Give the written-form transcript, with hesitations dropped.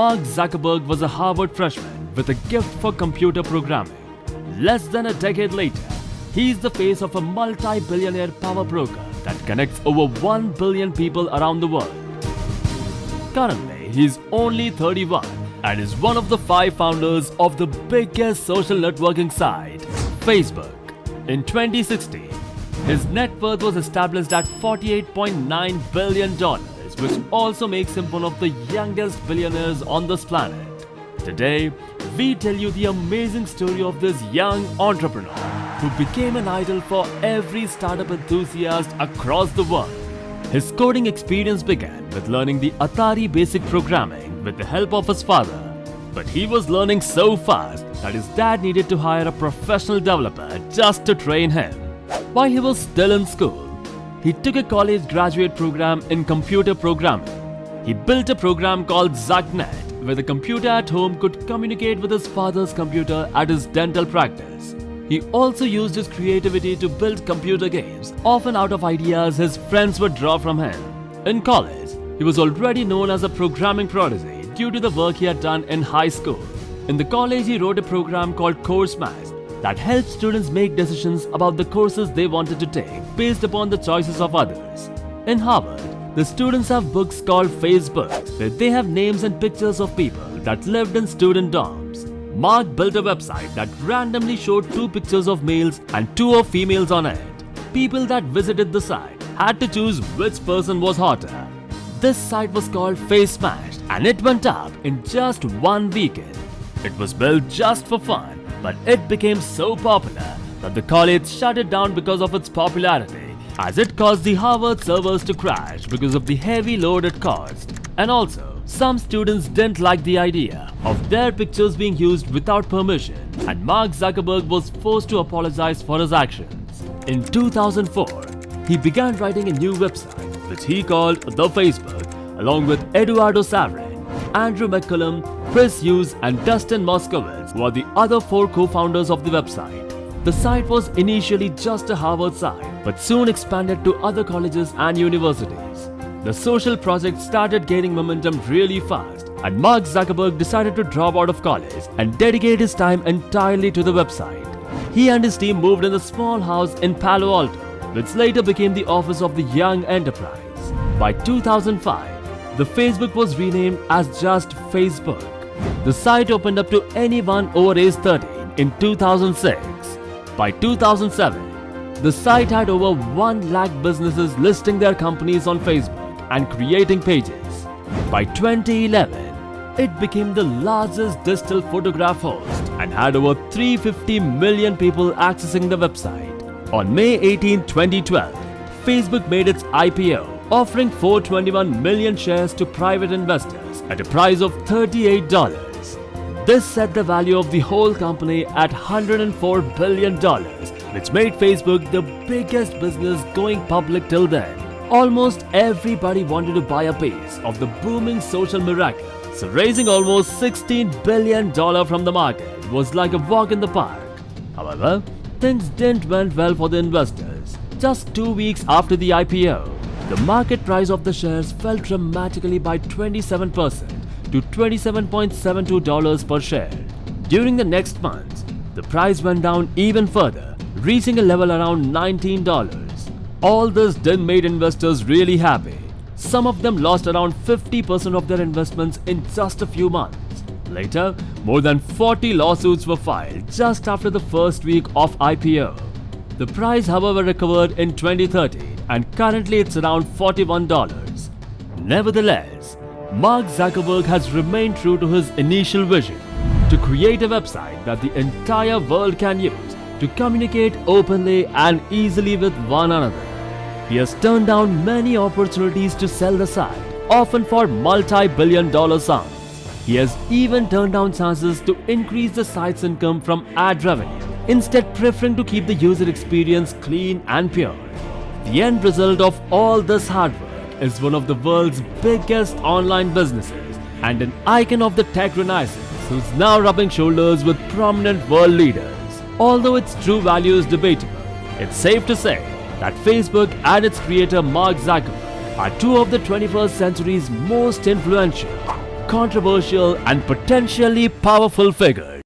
Mark Zuckerberg was a Harvard freshman with a gift for computer programming. Less than a decade later, he is the face of a multi-billionaire power broker that connects over 1 billion people around the world. Currently, he is only 31 and is one of the 5 founders of the biggest social networking site, Facebook. In 2016, his net worth was established at $48.9 billion, which also makes him one of the youngest billionaires on this planet. Today, we tell you the amazing story of this young entrepreneur who became an idol for every startup enthusiast across the world. His coding experience began with learning the Atari basic programming with the help of his father. But he was learning so fast that his dad needed to hire a professional developer just to train him. While he was still in school, he took a college graduate program in computer programming. He built a program called ZuckNet, where the computer at home could communicate with his father's computer at his dental practice. He also used his creativity to build computer games, often out of ideas his friends would draw from him. In college, he was already known as a programming prodigy due to the work he had done in high school. In the college, he wrote a program called Course Match that helped students make decisions about the courses they wanted to take based upon the choices of others. In Harvard, the students have books called Facebook, where they have names and pictures of people that lived in student dorms. Mark built a website that randomly showed 2 pictures of males and 2 of females on it. People that visited the site had to choose which person was hotter. This site was called Face Smash and it went up in just 1 weekend. It was built just for fun, but it became so popular that the college shut it down because of its popularity, as it caused the Harvard servers to crash because of the heavy load it caused. And also, some students didn't like the idea of their pictures being used without permission, and Mark Zuckerberg was forced to apologize for his actions. In 2004, he began writing a new website, which he called The Facebook, along with Eduardo Saverin, Andrew McCullum, Chris Hughes and Dustin Moskowitz were the other 4 co-founders of the website. The site was initially just a Harvard site, but soon expanded to other colleges and universities. The social project started gaining momentum really fast, and Mark Zuckerberg decided to drop out of college and dedicate his time entirely to the website. He and his team moved in a small house in Palo Alto, which later became the office of the Young Enterprise. By 2005, the Facebook was renamed as just Facebook. The site opened up to anyone over age 13 in 2006. By 2007, the site had over 1 lakh businesses listing their companies on Facebook and creating pages. By 2011, it became the largest digital photograph host and had over 350 million people accessing the website. On May 18, 2012, Facebook made its IPO, offering 421 million shares to private investors at a price of $38. This set the value of the whole company at $104 billion, which made Facebook the biggest business going public till then. Almost everybody wanted to buy a piece of the booming social miracle, so raising almost $16 billion from the market was like a walk in the park. However, things didn't went well for the investors. Just 2 weeks after the IPO, the market price of the shares fell dramatically by 27% to $27.72 per share. During the next months, the price went down even further, reaching a level around $19. All this didn't make investors really happy. Some of them lost around 50% of their investments in just a few months. Later, more than 40 lawsuits were filed just after the first week of IPO. The price, however, recovered in 2013 and currently it's around $41. Nevertheless, Mark Zuckerberg has remained true to his initial vision to create a website that the entire world can use to communicate openly and easily with one another. He has turned down many opportunities to sell the site, often for multi-billion-dollar sums. He has even turned down chances to increase the site's income from ad revenue, instead preferring to keep the user experience clean and pure. The end result of all this hard work is one of the world's biggest online businesses and an icon of the tech renaissance who's now rubbing shoulders with prominent world leaders. Although its true value is debatable, it's safe to say that Facebook and its creator Mark Zuckerberg are 2 of the 21st century's most influential, controversial and potentially powerful figures.